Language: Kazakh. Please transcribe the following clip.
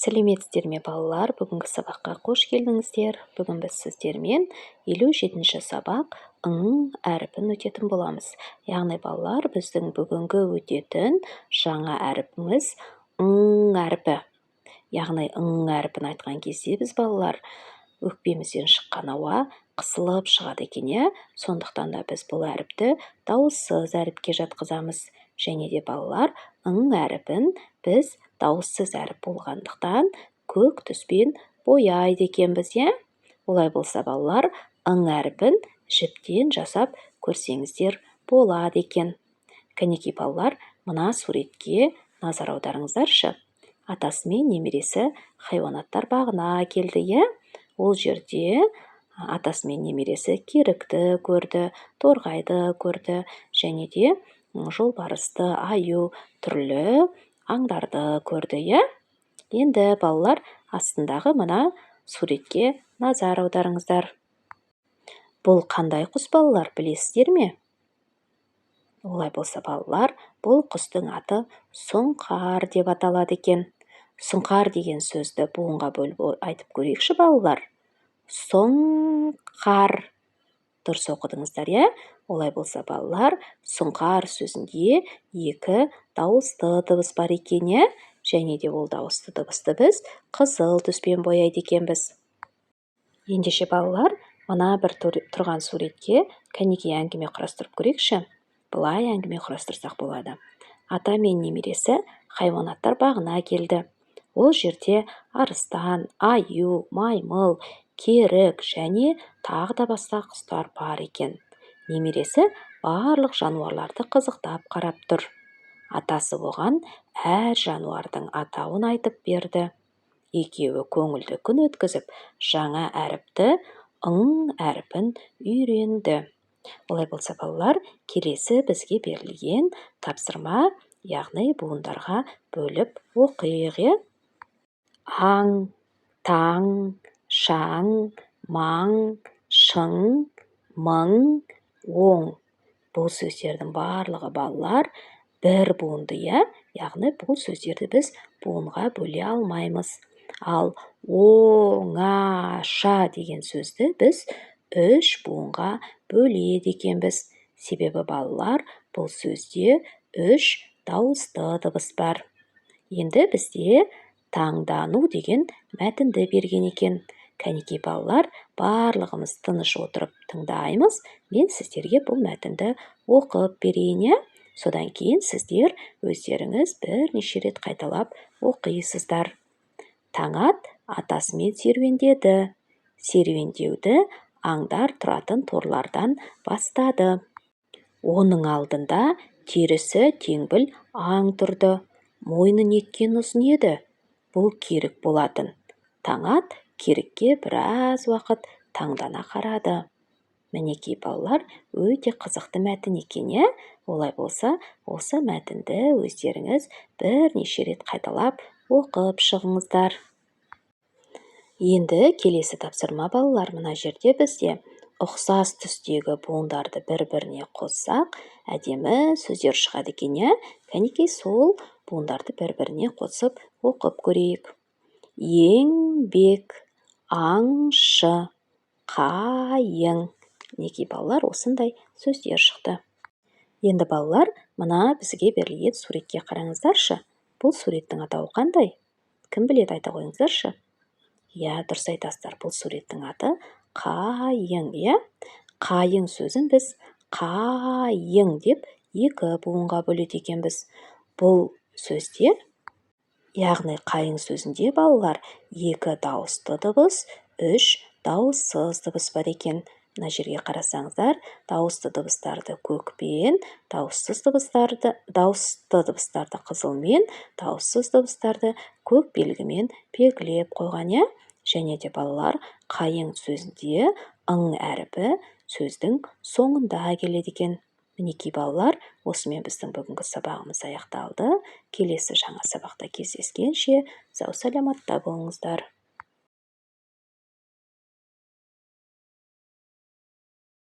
Сәлеметсіздер ме балалар? Бүгінгі сабаққа қош келдіңіздер. Бүгін біз сіздермен 57-ші сабақ ың әріпін өтетін боламыз. Яғни балалар, біздің бүгінгі өтетін жаңа әріпіміз ың әріпі. Яғни ың әріпін айтқан кезде біз балалар өкпемізден шыққан ауа қысылып шығады екен, сондықтан да біз бұл әріпті дауыссыз әріпке жатқызамыз. Және де балалар, ың әріпін біз дауыссыз әріп болғандықтан көк түспен бояйды екенбіз, Олай болса балалар, ың әріпін жіптен жасап көрсеңіздер болады екен. Кәнекей балалар, мына суретке назар аударыңыздаршы. Атасы мен немересі хайуанаттар бағына келді, Ол жерде атасы мен немересі керікті көрді, торғайды көрді, және де жолбарысты, аю, түрлі аңдарды көрді, Енді балалар, астындағы мына суретке назар аударыңыздар. Бұл қандай құс балалар, білесіздер ме? Олай болса балалар, бұл құстың аты сұңқар деп аталады екен. Сұңқар деген сөзді буынға бөліп айтып көрейікші балалар. Сұңқар. Дұрыс оқыдыңыздар, Олай болса балалар, сұңқар сөзінде екі дауысты дыбыс бар екен, Және де ол дауысты дыбысты біз қызыл түспен бояйды екенбіз. Ендеше балалар, мына бір тұрған суретке кәнекей әңгіме құрастырып көрейікші. Былай әңгіме құрастырсақ болады. Ата мен немересі хайуанаттар бағына келді. Ол жерде арыстан, аю, маймыл, керік және тағы да басқа құстар бар екен. Немересі барлық жануарларды қызықтап қарап тұр. Атасы оған әр жануардың атауын айтып берді. Екеуі көңілді күн өткізіп, жаңа әріпті ың әріпін үйренді. Олай болса балалар, келесі бізге берілген тапсырма, яғни буындарға бөліп оқиық, Аң, таң, шаң, маң, шың, мың, оң. Бұл сөздердің барлығы балалар бір буынды, яғни бұл сөздерді біз буынға бөле алмаймыз. Ал оңаша деген сөзді біз 3 буынға бөледі екенбіз. Себебі балалар, бұл сөзде 3 дауысты дыбыс бар. Енді бізде таңдану деген мәтінді берген екен. Кәнекей балалар, барлығымыз тыныш отырып тыңдаймыз. Мен сіздерге бұл мәтінді оқып берейін, Содан кейін сіздер өздеріңіз бірнеше рет қайталап оқисыздар. Таң атасымен серуендеді. Серуендеуді аңдар тұратын торлардан бастады. Оның алдында терісі теңбіл аң тұрды. Мойны неткен ұзын еді. Бұл керік болатын. Таң керікке біраз уақыт таңдана қарады. Мінекей балалар, өте қызықты мәтін екен, Олай болса, осы мәтінді өздеріңіз бірнеше рет қайталап оқып шығыңыздар. Енді келесі тапсырма балалар, мына жерде бізде ұқсас түстегі буындарды бір-біріне қоссақ, әдемі сөздер шығады екен, Кәнекей сол буындарды бір-біріне қосып оқып көрейік. Еңбек, аңшы, қайың. Неге балалар, осындай сөздер шықты. Енді балалар, мына бізге берілген суретке қараңыздаршы. Бұл суреттің атауы қандай? Кім біледі, айта қойыңыздаршы. Дұрыс айтасыздар, бұл суреттің аты қайың, Қайың сөзін біз қайың деп 2 буынға бөледі екенбіз. Бұл сөзде, яғни қайың сөзінде балалар 2 дауысты дыбыс, 3 дауыссыз дыбыс бар екен. Мына жерге қарасаңыздар, дауысты дыбыстарды көкпен, дауысты дыбыстарды қызылмен, дауыссыз дыбыстарды көк белгімен белгілеп қойған, Және де балалар, қайың сөзінде ың әріпі сөздің соңында келеді екен. Мінекей балалар, осымен біздің бүгінгі сабағымыз аяқталды. Келесі жаңа сабақта кездескенше сау саламатта болыңыздар.